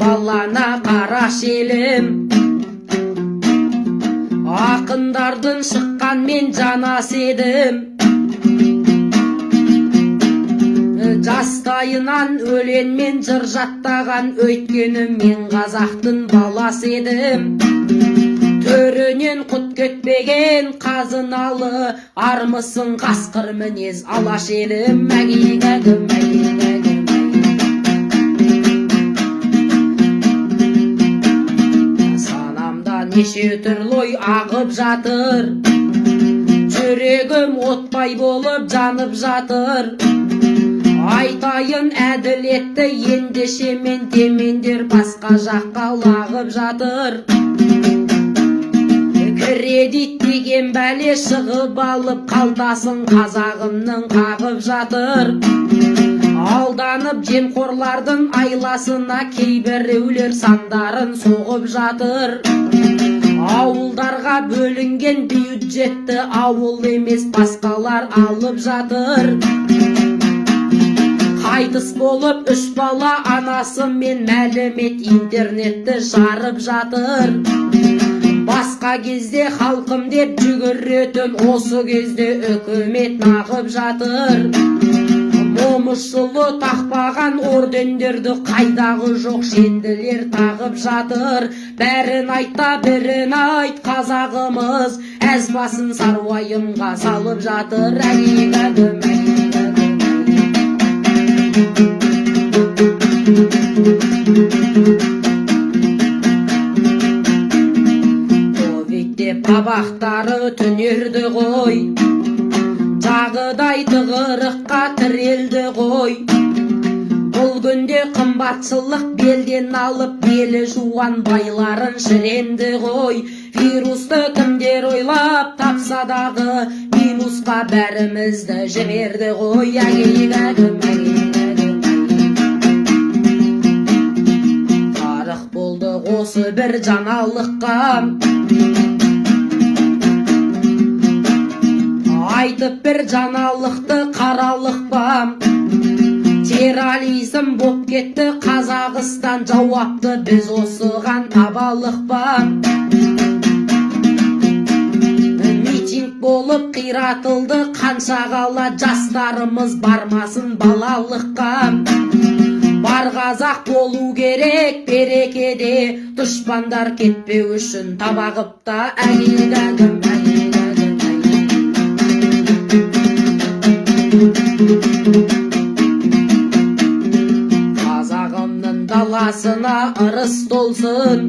балана қараш елім. Ақындардың шыққан мен жанас едім. Жастайынан өлең мен жыр жаттаған, өйткені мен қазақтың баласы едім. Төрінен құт кетпеген қазыналы, армысың қасқыр мінез алаш елім. Мәгигәгім, мәгигәгім. Санамда неше түрлі ой ағып жатыр, жүрегім отпай болып жанып жатыр. Айтайын әділетті ендеше мен демендер басқа жаққа лағып жатыр. Кредит деген бәле шығып алып, қалтасын қазағымның қағып жатыр. Алданып жемқорлардың айласына кейбіреулер сандарын соғып жатыр. Ауылдарға бөлінген бюджетті ауыл емес басқалар алып жатыр. Қайтыс болып 3 бала анасы мен мәлімет интернетті жарып жатыр. Басқа кезде халқым деп жүгіретін, осы кезде үкімет нағып жатыр. Момышұлы тақпаған ордендерді қайдағы жоқ шенділер тағып жатыр. Бәрін айтта бірін айт, қазағымыз әз басын саруайымға салып жатыр. Әгигәгім, әгигәгім. Ковидте табақтары түнерді ғой, жағыдай тығырыққа тірелді ғой. Бұл күнде қымбатшылық белден алып, белі жуан байларын шіренді ғой. Вирусты кімдер ойлап тапса дағы, минусқа бәрімізді жіберді ғой. Әгигәгім, әгигәгім. Тарих болды осы бір жаңалыққа, айтып бір жаңалықты қаралық ба. Терроризм боп кетті Қазақстан, жауапты біз осыған табалық ба. Митинг болып қиратылды қанша қала, жастарымыз бармасын балалыққа. Бар қазақ болу керек берекеде, дұшпандар кетпеу үшін табағыпта. Әгигәгім, әгигәгім. Қазағымның даласына ырыс толсын,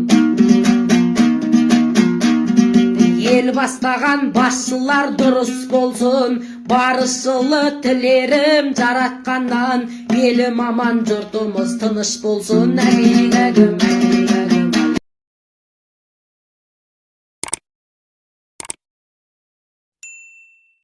ел бастаған басшылар дұрыс болсын. Барышылы тілерім жаратқаннан, елім аман жұртымыз тыныш болсын. Әгигәгім.